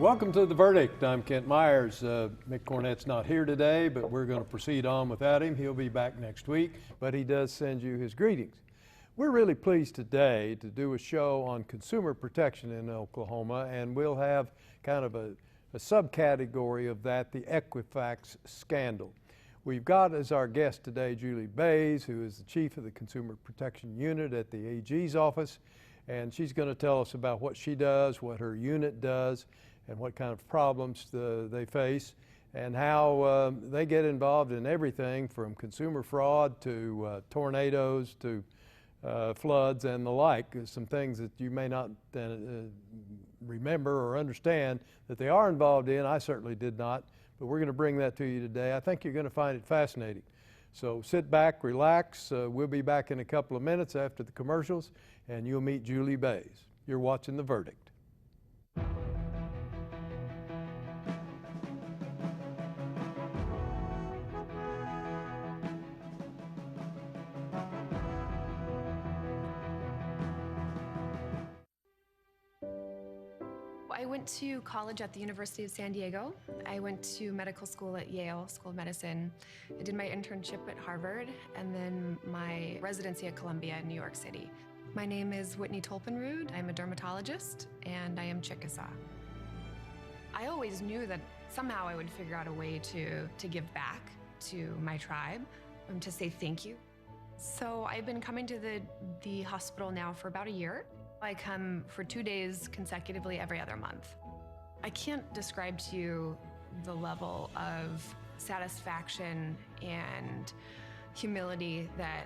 Welcome to The Verdict. I'm Kent Myers. Mick Cornett's not here today, but we're going to proceed on without him. He'll be back next week, but he does send you his greetings. We're really pleased today to do a show on consumer protection in Oklahoma, and we'll have kind of a subcategory of that, the Equifax Scandal. We've got as our guest today Julie Bays, who is the chief of the Consumer Protection Unit at the AG's office, and she's going to tell us about what she does, what her unit does, and what kind of problems they face, and how they get involved in everything from consumer fraud to tornadoes to floods and the like. Some things that you may not remember or understand that they are involved in. I certainly did not, but we're going to bring that to you today. I think you're going to find it fascinating. So sit back, relax. We'll be back in a couple of minutes after the commercials, and you'll meet Julie Bays. You're watching The Verdict. I went to college at the University of San Diego. I went to medical school at Yale School of Medicine. I did my internship at Harvard and then my residency at Columbia in New York City. My name is Whitney Tolpenrud. I'm a dermatologist and I am Chickasaw. I always knew that somehow I would figure out a way to give back to my tribe, to say thank you. So I've been coming to the hospital now for about a year. I come for 2 days consecutively every other month. I can't describe to you the level of satisfaction and humility that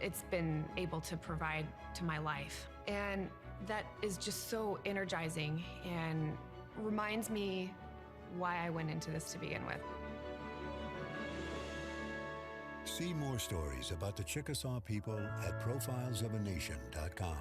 it's been able to provide to my life. And that is just so energizing and reminds me why I went into this to begin with. See more stories about the Chickasaw people at profilesofanation.com.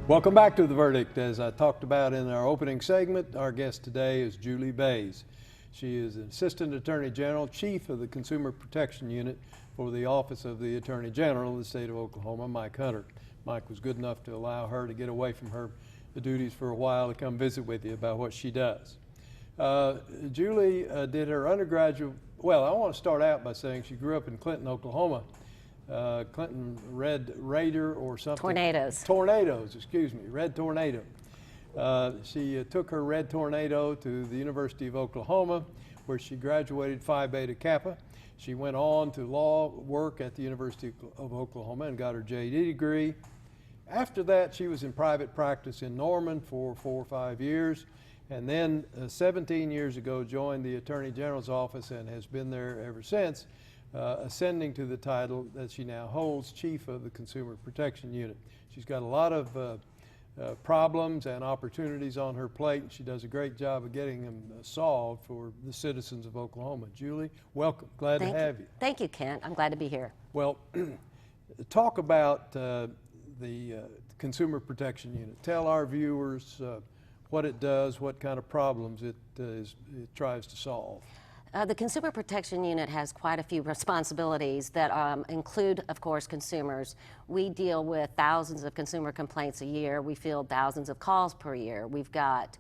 Welcome back to The Verdict. As I talked about in our opening segment, our guest today is Julie Bays. She is an Assistant Attorney General, Chief of the Consumer Protection Unit for the Office of the Attorney General of the state of Oklahoma, Mike Hunter. Mike was good enough to allow her to get away from the duties for a while to come visit with you about what she does. Julie did her undergraduate, well, I want to start out by saying she grew up in Clinton, Oklahoma. Clinton Red Raider or something. Tornadoes. Tornadoes, excuse me, Red Tornado. She took her Red Tornado to the University of Oklahoma, where she graduated Phi Beta Kappa. She went on to law work at the University of Oklahoma and got her JD degree. After that, she was in private practice in Norman for 4 or 5 years, and then 17 years ago joined the Attorney General's office and has been there ever since, ascending to the title that she now holds, Chief of the Consumer Protection Unit. She's got a lot of problems and opportunities on her plate, and she does a great job of getting them solved for the citizens of Oklahoma. Julie, welcome. Glad to have you. Thank you, Kent. I'm glad to be here. Well, talk about the Consumer Protection Unit. Tell our viewers what it does, what kind of problems it tries to solve. The Consumer Protection Unit has quite a few responsibilities that include, of course, consumers. We deal with thousands of consumer complaints a year. We field thousands of calls per year. We've got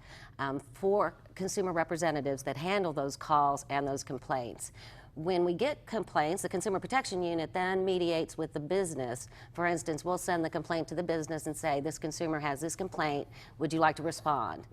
4 consumer representatives that handle those calls and those complaints. When we get complaints, the Consumer Protection Unit then mediates with the business. For instance, we'll send the complaint to the business and say, this consumer has this complaint, would you like to respond?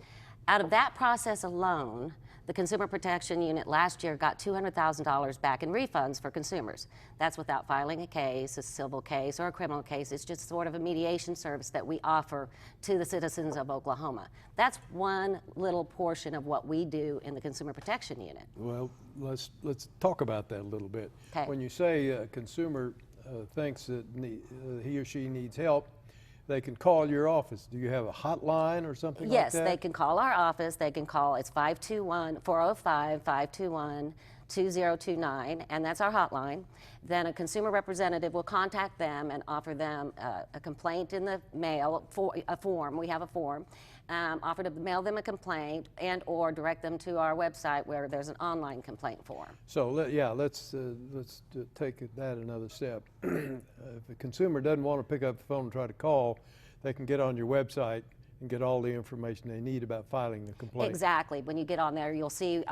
Out of that process alone, the Consumer Protection Unit last year got $200,000 back in refunds for consumers. That's without filing a case, a civil case, or a criminal case. It's just sort of a mediation service that we offer to the citizens of Oklahoma. That's one little portion of what we do in the Consumer Protection Unit. Well, let's talk about that a little bit. Okay. When you say a consumer thinks that he or she needs help, they can call your office. Do you have a hotline or something like that? Yes, they can call our office. They can call, it's 405-521 2029, and that's our hotline. Then a consumer representative will contact them and offer them a complaint in the mail, a form. We have a form. Offer to mail them a complaint and or direct them to our website where there's an online complaint form. So let's take that another step. If a consumer doesn't want to pick up the phone and try to call, they can get on your website and get all the information they need about filing the complaint. Exactly. When you get on there, you'll see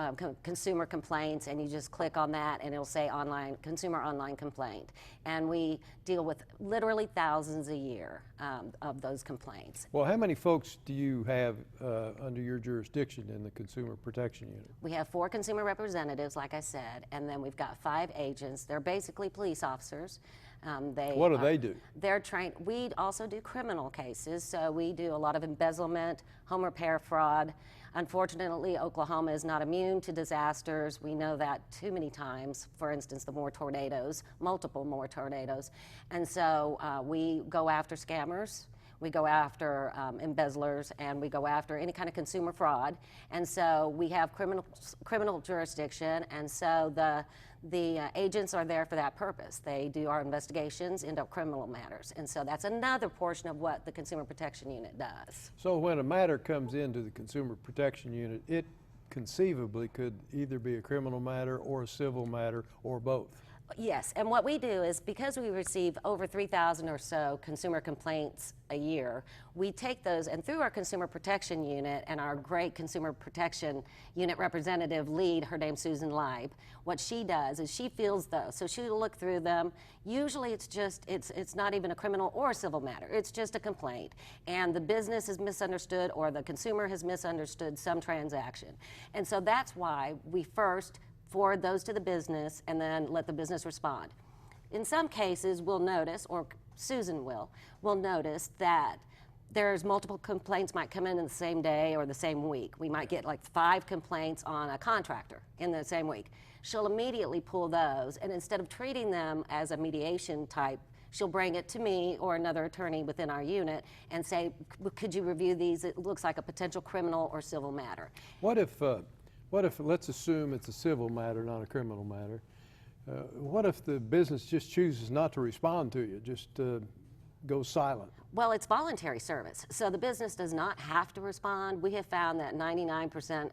consumer complaints, and you just click on that, and it'll say consumer online complaint. And we deal with literally thousands a year of those complaints. Well, how many folks do you have under your jurisdiction in the Consumer Protection Unit? We have 4 consumer representatives, like I said, and then we've got 5 agents. They're basically police officers. What do they do? They're trained. We also do criminal cases, so we do a lot of embezzlement, home repair fraud. Unfortunately, Oklahoma is not immune to disasters. We know that too many times. For instance, the more tornadoes, multiple more tornadoes. And so we go after scammers. We go after embezzlers, and we go after any kind of consumer fraud. And so we have criminal jurisdiction, and so the agents are there for that purpose. They do our investigations into criminal matters, and so that's another portion of what the Consumer Protection Unit does. So when a matter comes into the Consumer Protection Unit, it conceivably could either be a criminal matter or a civil matter or both. Yes, and what we do is, because we receive over 3,000 or so consumer complaints a year, we take those, and through our Consumer Protection Unit and our great Consumer Protection Unit representative lead, her name's Susan Leib, what she does is she fields those. So she'll look through them. Usually it's not even a criminal or a civil matter. It's just a complaint. And the business is misunderstood, or the consumer has misunderstood some transaction. And so that's why we first forward those to the business and then let the business respond. In some cases, we'll notice, or Susan will notice that there's multiple complaints might come in the same day or the same week. We might get like 5 complaints on a contractor in the same week. She'll immediately pull those, and instead of treating them as a mediation type, she'll bring it to me or another attorney within our unit and say, could you review these? It looks like a potential criminal or civil matter. What if, let's assume it's a civil matter, not a criminal matter. What if the business just chooses not to respond to you, just goes silent? Well, it's voluntary service, so the business does not have to respond. We have found that 99%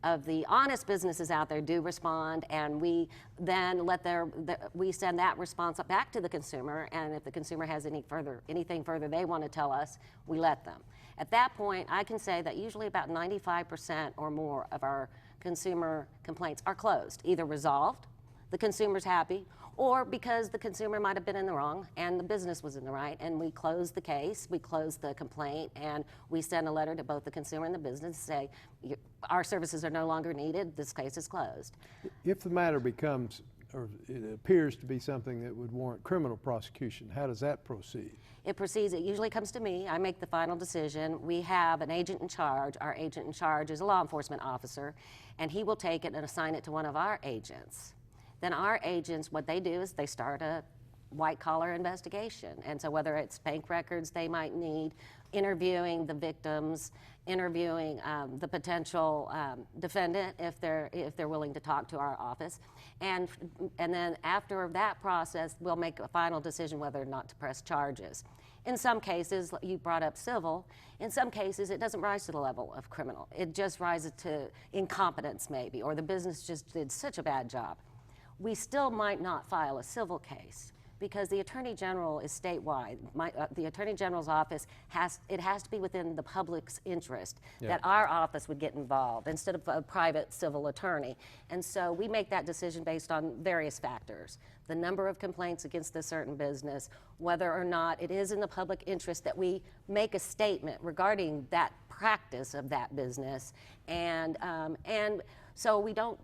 of the honest businesses out there do respond, and we then we send that response back to the consumer, and if the consumer has anything further they want to tell us, we let them. At that point, I can say that usually about 95% or more of our consumer complaints are closed, either resolved, the consumer's happy, or because the consumer might have been in the wrong and the business was in the right, and we close the case, we close the complaint, and we send a letter to both the consumer and the business to say, our services are no longer needed, this case is closed. If the matter becomes, or it appears to be something that would warrant criminal prosecution, how does that proceed? It usually comes to me. I make the final decision. We have an agent in charge. Our agent in charge is a law enforcement officer, and he will take it and assign it to one of our agents. Then our agents, what they do is they start a white-collar investigation. And so whether it's bank records they might need, interviewing the victims, interviewing the potential defendant if they're willing to talk to our office. And then after that process, we'll make a final decision whether or not to press charges. In some cases, you brought up civil, in some cases it doesn't rise to the level of criminal. It just rises to incompetence maybe, or the business just did such a bad job. We still might not file a civil case because the Attorney General is statewide. The Attorney General's office has to be within the public's interest that our office would get involved instead of a private civil attorney. And so we make that decision based on various factors. The number of complaints against a certain business, whether or not it is in the public interest that we make a statement regarding that practice of that business. And so we don't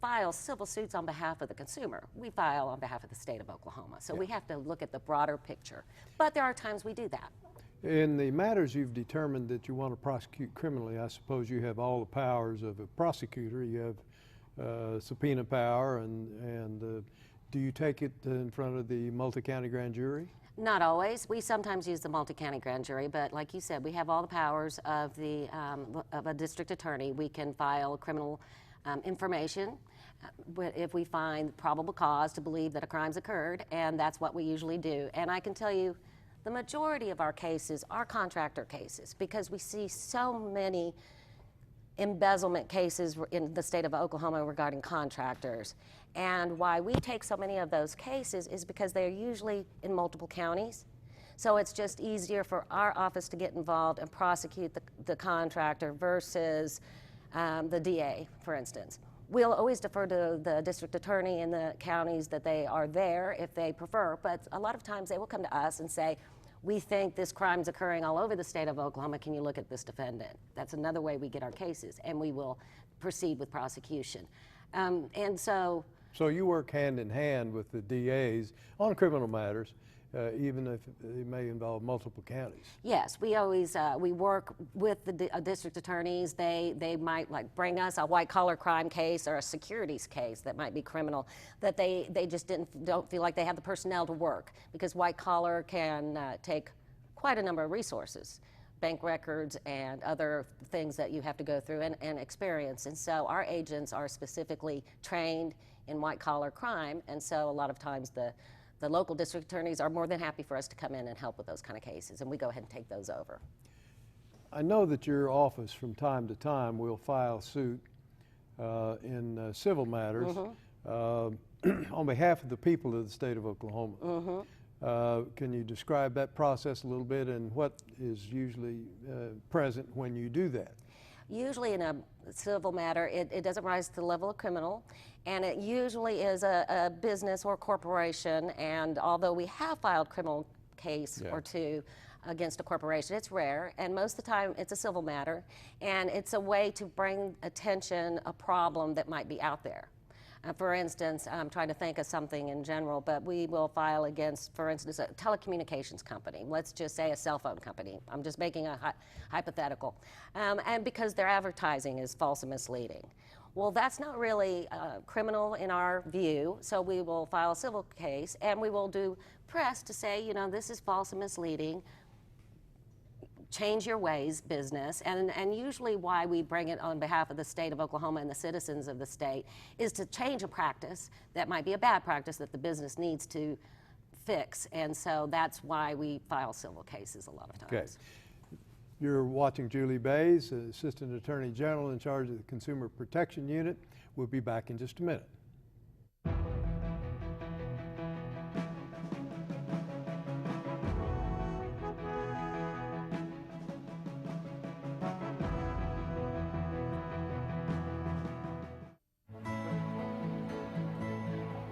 file civil suits on behalf of the consumer. We file on behalf of the state of Oklahoma. So we have to look at the broader picture. But there are times we do that. In the matters you've determined that you want to prosecute criminally, I suppose you have all the powers of a prosecutor. You have subpoena power, and do you take it in front of the multi-county grand jury? Not always. We sometimes use the multi-county grand jury, but like you said, we have all the powers of a district attorney. We can file criminal information. if we find probable cause to believe that a crime's occurred, and that's what we usually do. And I can tell you, the majority of our cases are contractor cases because we see so many embezzlement cases in the state of Oklahoma regarding contractors. And why we take so many of those cases is because they're usually in multiple counties. So it's just easier for our office to get involved and prosecute the contractor versus the DA, for instance. We'll always defer to the district attorney in the counties that they are there if they prefer, but a lot of times they will come to us and say, we think this crime's occurring all over the state of Oklahoma, can you look at this defendant? That's another way we get our cases, and we will proceed with prosecution. So you work hand in hand with the DAs on criminal matters, even if it may involve multiple counties. Yes, we always we work with the district attorneys. They might like bring us a white collar crime case or a securities case that might be criminal that they just don't feel like they have the personnel to work, because white collar can take quite a number of resources, bank records and other things that you have to go through and experience. And so our agents are specifically trained in white collar crime, and so a lot of times the local district attorneys are more than happy for us to come in and help with those kind of cases, and we go ahead and take those over. I know that your office from time to time will file suit in civil matters on behalf of the people of the state of Oklahoma. Can you describe that process a little bit and what is usually present when you do that? Usually in a civil matter, it doesn't rise to the level of criminal, and it usually is a business or corporation, and although we have filed criminal case or two against a corporation, it's rare, and most of the time it's a civil matter, and it's a way to bring attention a problem that might be out there. For instance, I'm trying to think of something in general, but we will file against, for instance, a telecommunications company. Let's just say a cell phone company. I'm just making a hypothetical. And because their advertising is false and misleading. Well, that's not really criminal in our view, so we will file a civil case, and we will do press to say, you know, this is false and misleading. Change your ways business, and usually why we bring it on behalf of the state of Oklahoma and the citizens of the state is to change a practice that might be a bad practice that the business needs to fix, and so that's why we file civil cases a lot of times. Okay. You're watching Julie Bays, Assistant Attorney General in charge of the Consumer Protection Unit. We'll be back in just a minute.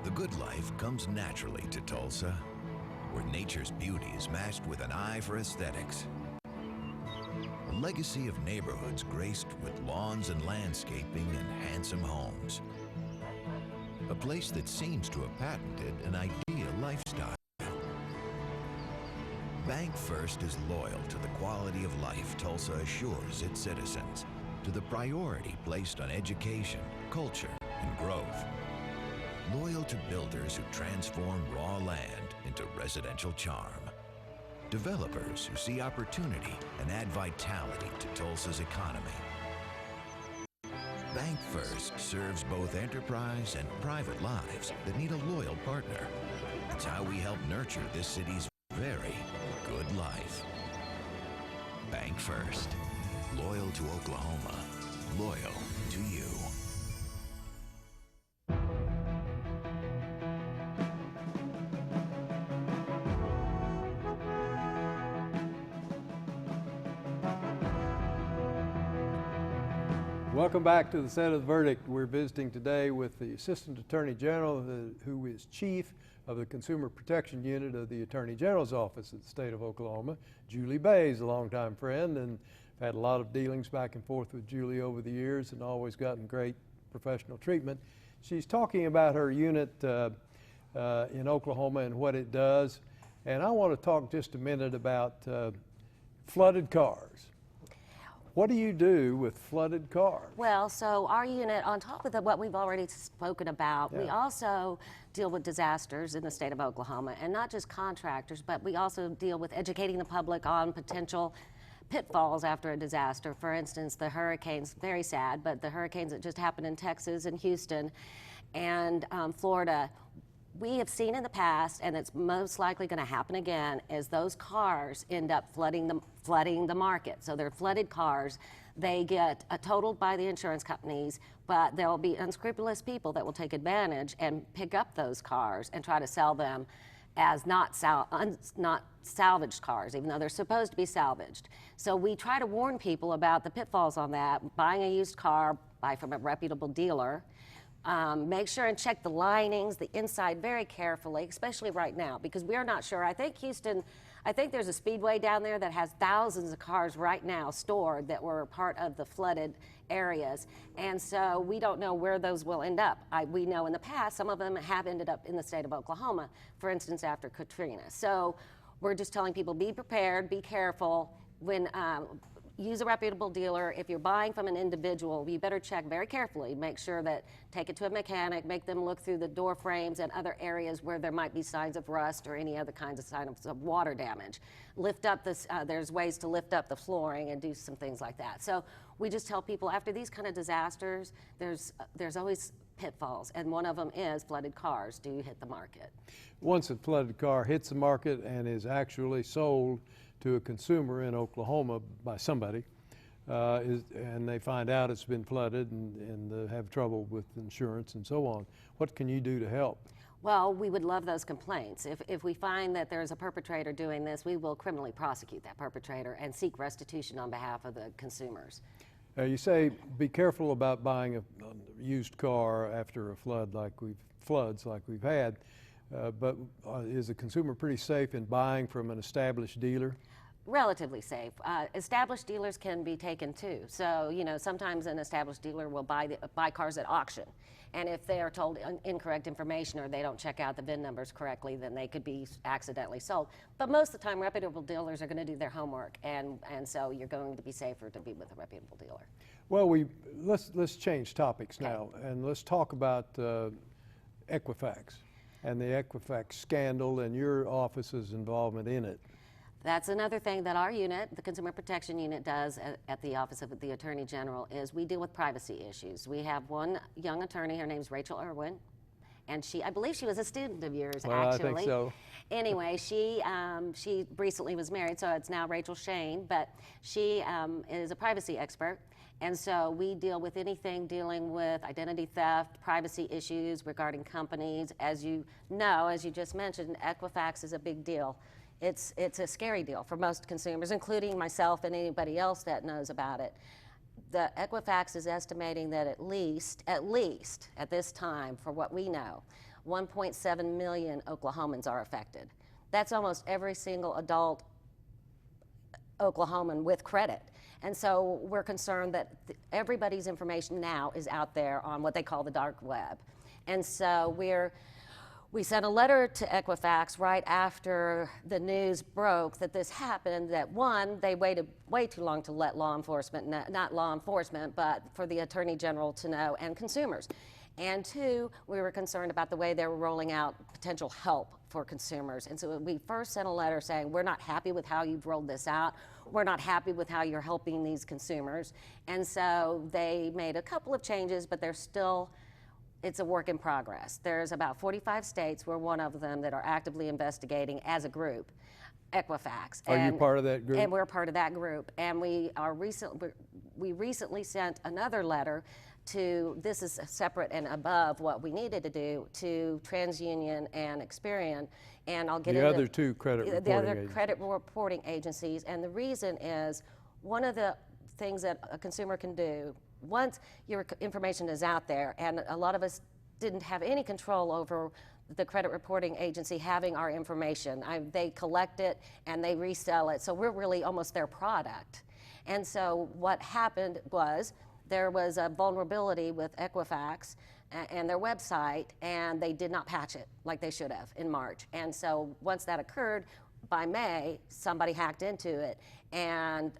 The good life comes naturally to Tulsa, where nature's beauty is matched with an eye for aesthetics. A legacy of neighborhoods graced with lawns and landscaping and handsome homes. A place that seems to have patented an ideal lifestyle. Bank First is loyal to the quality of life Tulsa assures its citizens, to the priority placed on education, culture, and growth. Loyal to builders who transform raw land into residential charm. Developers who see opportunity and add vitality to Tulsa's economy. Bank First serves both enterprise and private lives that need a loyal partner. It's how we help nurture this city's very good life. Bank First. Loyal to Oklahoma. Loyal to you. Welcome back to the set of the verdict. We're visiting today with the Assistant Attorney General, who is Chief of the Consumer Protection Unit of the Attorney General's Office of the state of Oklahoma, Julie Bays, a longtime friend, and I've had a lot of dealings back and forth with Julie over the years and always gotten great professional treatment. She's talking about her unit in Oklahoma and what it does, and I want to talk just a minute about flooded cars. What do you do with flooded cars? Well, so our unit, on top of what we've already spoken about, we also deal with disasters in the state of Oklahoma, and not just contractors, but we also deal with educating the public on potential pitfalls after a disaster. For instance, the hurricanes, very sad, but the hurricanes that just happened in Texas and Houston, and Florida. We have seen in the past, and it's most likely going to happen again, is those cars end up flooding the market. So they're flooded cars. They get totaled by the insurance companies, but there will be unscrupulous people that will take advantage and pick up those cars and try to sell them as not salvaged cars, even though they're supposed to be salvaged. So we try to warn people about the pitfalls on that. Buying a used car, buy from a reputable dealer. Make sure and check the linings, the inside very carefully, especially right now, because we are not sure. I think there's a speedway down there that has thousands of cars right now stored that were part of the flooded areas. And so we don't know where those will end up. We know in the past some of them have ended up in the state of Oklahoma, for instance, after Katrina. So we're just telling people, be prepared, be careful. Use a reputable dealer. If you're buying from an individual, you better check very carefully. Make sure that, take it to a mechanic, make them look through the door frames and other areas where there might be signs of rust or any other kinds of signs of water damage. Lift up this, there's ways to lift up the flooring and do some things like that. So we just tell people after these kind of disasters, there's always pitfalls, and one of them is flooded cars do hit the market. Once a flooded car hits the market and is actually sold to a consumer in Oklahoma by somebody, and they find out it's been flooded and have trouble with insurance and so on, what can you do to help? Well, we would love those complaints. If we find that there's a perpetrator doing this, we will criminally prosecute that perpetrator and seek restitution on behalf of the consumers. You say be careful about buying a used car after a floods like we've had, but is a consumer pretty safe in buying from an established dealer? Relatively safe. Established dealers can be taken too. So, you know, sometimes an established dealer will buy cars at auction. And if they are told incorrect information or they don't check out the VIN numbers correctly, then they could be accidentally sold. But most of the time, reputable dealers are going to do their homework, and so you're going to be safer to be with a reputable dealer. Well, let's change topics now, and let's talk about Equifax and the Equifax scandal and your office's involvement in it. That's another thing that our unit, the Consumer Protection Unit, does at the Office of the Attorney General is we deal with privacy issues. We have one young attorney, her name's Rachel Irwin, and I believe she was a student of yours, well, actually. I think so. Anyway, she recently was married, so it's now Rachel Shane, but she is a privacy expert. And so we deal with anything dealing with identity theft, privacy issues regarding companies. As you know, as you just mentioned, Equifax is a big deal. It's a scary deal for most consumers, including myself and anybody else that knows about it. The Equifax is estimating that at least at this time, for what we know, 1.7 million Oklahomans are affected. That's almost every single adult Oklahoman with credit. And so we're concerned that everybody's information now is out there on what they call the dark web. And so we sent a letter to Equifax right after the news broke that this happened, that one, they waited way too long to let law enforcement, not law enforcement, but for the Attorney General to know, and consumers. And two, we were concerned about the way they were rolling out potential help for consumers. And so we first sent a letter saying, we're not happy with how you've rolled this out. We're not happy with how you're helping these consumers. And so they made a couple of changes, but they're still, it's a work in progress. There's about 45 states, we're one of them, that are actively investigating as a group, Equifax. Are you part of that group? And we're part of that group. And we recently sent another letter to, this is separate and above what we needed to do, to TransUnion and Experian. And I'll get into the other two credit reporting the other agencies. credit reporting agencies. And the reason is, one of the things that a consumer can do, once your information is out there, and a lot of us didn't have any control over the credit reporting agency having our information. They collect it and they resell it, so we're really almost their product. And so what happened was, there was a vulnerability with Equifax and their website, and they did not patch it like they should have in March. And so once that occurred, by May, somebody hacked into it and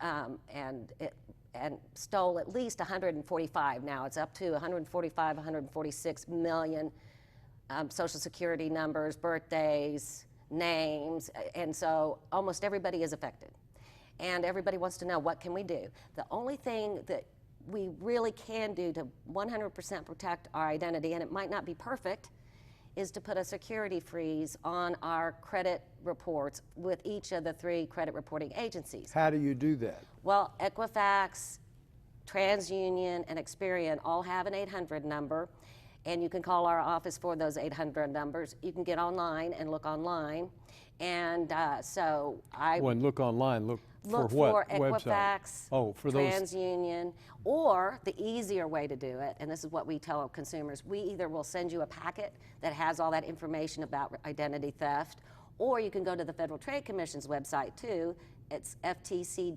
stole at least 145. Now it's up to 145, 146 million Social Security numbers, birthdays, names, and so almost everybody is affected. And everybody wants to know, what can we do? The only thing that we really can do to 100% protect our identity, and it might not be perfect, is to put a security freeze on our credit reports with each of the 3 credit reporting agencies. How do you do that? Well, Equifax, TransUnion, and Experian all have an 800 number, and you can call our office for those 800 numbers. You can get online and look online, and so I When look online, look for look what for website? Equifax, Oh, for those. TransUnion, or the easier way to do it, and this is what we tell consumers, we either will send you a packet that has all that information about identity theft, or you can go to the Federal Trade Commission's website too. It's ftc.gov,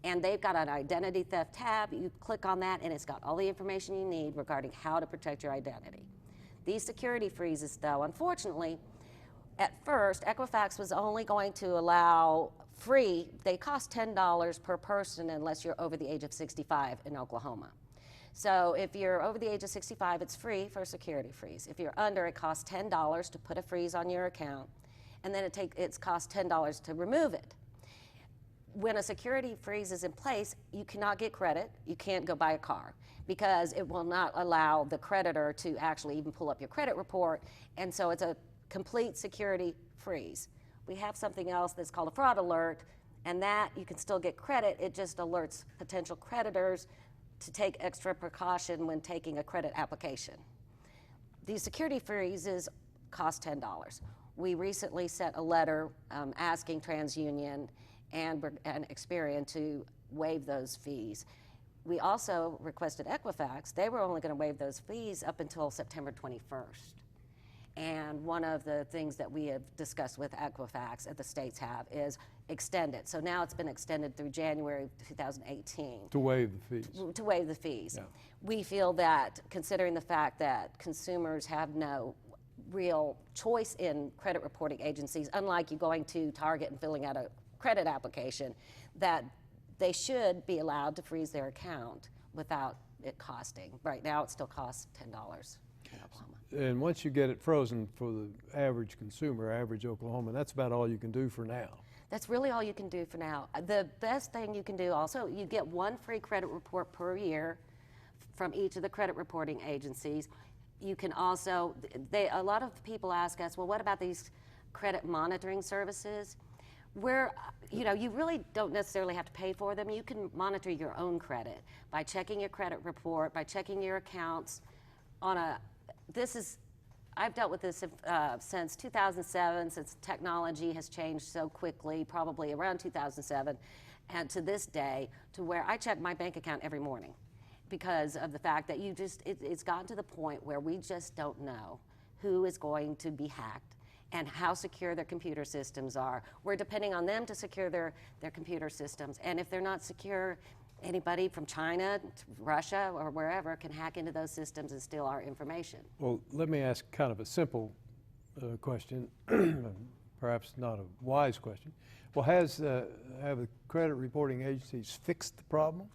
and they've got an identity theft tab. You click on that, and it's got all the information you need regarding how to protect your identity. These security freezes, though, unfortunately, at first, Equifax was only going to allow free. They cost $10 per person unless you're over the age of 65 in Oklahoma. So if you're over the age of 65, it's free for a security freeze. If you're under, it costs $10 to put a freeze on your account, and then it costs $10 to remove it. When a security freeze is in place, you cannot get credit. You can't go buy a car because it will not allow the creditor to actually even pull up your credit report, and so it's a complete security freeze. We have something else that's called a fraud alert, and that you can still get credit. It just alerts potential creditors to take extra precaution when taking a credit application. These security freezes cost $10. We recently sent a letter asking TransUnion and Experian to waive those fees. We also requested Equifax. They were only going to waive those fees up until September 21st. And one of the things that we have discussed with Equifax, and the states have, is extend it. So now it's been extended through January 2018. To waive the fees. To waive the fees. Yeah. We feel that, considering the fact that consumers have no real choice in credit reporting agencies, unlike you going to Target and filling out a credit application, that they should be allowed to freeze their account without it costing. Right now it still costs $10 in Oklahoma. And once you get it frozen for the average consumer, average Oklahoman, that's about all you can do for now. That's really all you can do for now. The best thing you can do also, you get 1 free credit report per year from each of the credit reporting agencies. You can also, a lot of people ask us, well, what about these credit monitoring services? Where, you really don't necessarily have to pay for them. You can monitor your own credit by checking your credit report, by checking your accounts on I've dealt with this since 2007, since technology has changed so quickly, probably around 2007, and to this day, to where I check my bank account every morning because of the fact that it's gotten to the point where we just don't know who is going to be hacked and how secure their computer systems are. We're depending on them to secure their computer systems, and if they're not secure, anybody from China to Russia or wherever can hack into those systems and steal our information. Well, let me ask kind of a simple question, perhaps not a wise question. Well, have the credit reporting agencies fixed the problem?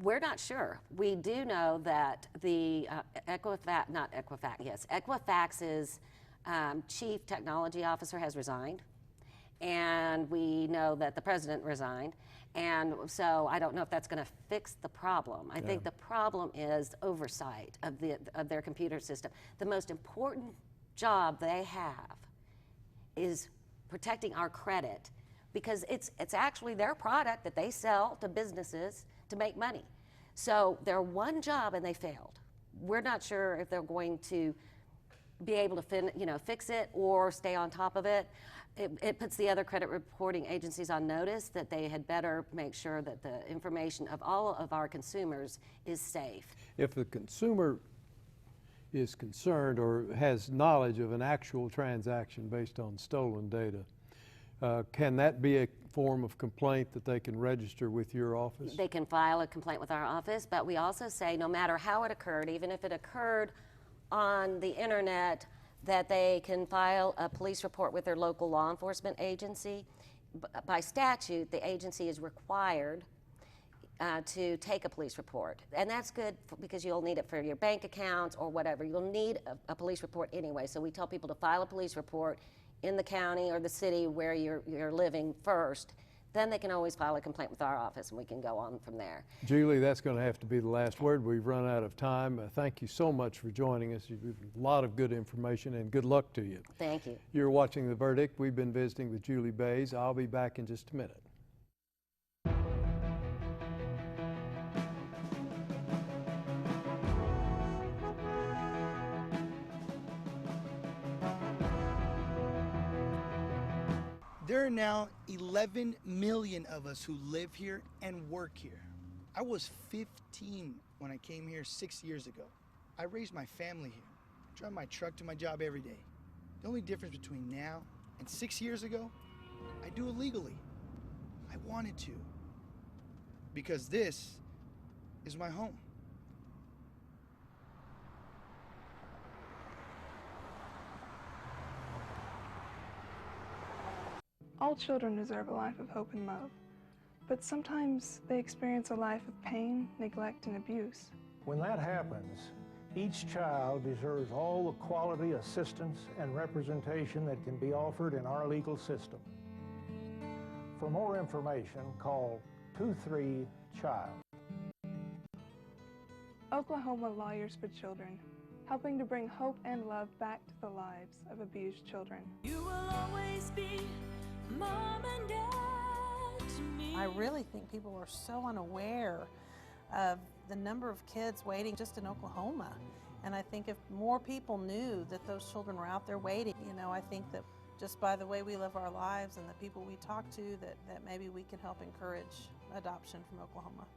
We're not sure. We do know that the Equifax's chief technology officer has resigned, and we know that the president resigned. And so I don't know if that's going to fix the problem. I think the problem is oversight of their computer system. The most important job they have is protecting our credit, because it's actually their product that they sell to businesses to make money. So their one job, and they failed. We're not sure if they're going to be able to fix it or stay on top of it. It puts the other credit reporting agencies on notice that they had better make sure that the information of all of our consumers is safe. If the consumer is concerned or has knowledge of an actual transaction based on stolen data, can that be a form of complaint that they can register with your office? They can file a complaint with our office, but we also say no matter how it occurred, even if it occurred on the internet, that they can file a police report with their local law enforcement agency. By statute, the agency is required to take a police report. And that's good because you'll need it for your bank accounts or whatever. You'll need a police report anyway. So we tell people to file a police report in the county or the city where you're living first. then they can always file a complaint with our office and we can go on from there. Julie, that's going to have to be the last word. We've run out of time. Thank you so much for joining us. You've a lot of good information, and good luck to you. Thank you. You're watching The Verdict. We've been visiting with Julie Bays. I'll be back in just a minute. There are now 11 million of us who live here and work here. I was 15 when I came here 6 years ago. I raised my family here. I drive my truck to my job every day. The only difference between now and 6 years ago, I do it legally. I wanted to. Because this is my home. All children deserve a life of hope and love, but sometimes they experience a life of pain, neglect, and abuse. When that happens, each child deserves all the quality assistance and representation that can be offered in our legal system. For more information, call 23-CHILD. Oklahoma Lawyers for Children, helping to bring hope and love back to the lives of abused children. You will always be Mom and Dad to me. I really think people are so unaware of the number of kids waiting just in Oklahoma. And I think if more people knew that those children were out there waiting, I think that just by the way we live our lives and the people we talk to, that maybe we can help encourage adoption from Oklahoma.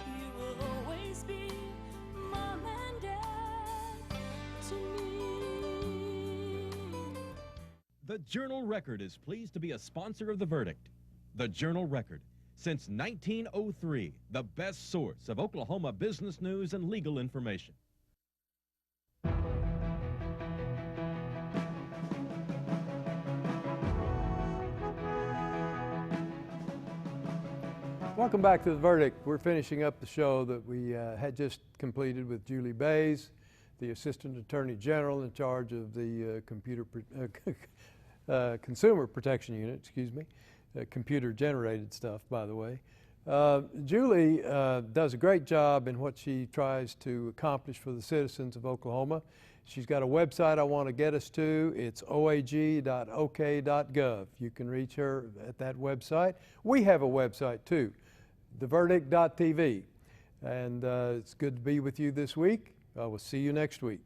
You will always be Mom and Dad to me. The Journal-Record is pleased to be a sponsor of The Verdict. The Journal-Record, since 1903, the best source of Oklahoma business news and legal information. Welcome back to The Verdict. We're finishing up the show that we had just completed with Julie Bays, the Assistant Attorney General in charge of the Consumer Protection Unit, computer-generated stuff, by the way. Julie does a great job in what she tries to accomplish for the citizens of Oklahoma. She's got a website I want to get us to. It's oag.ok.gov. You can reach her at that website. We have a website too, theverdict.tv. And it's good to be with you this week. We'll see you next week.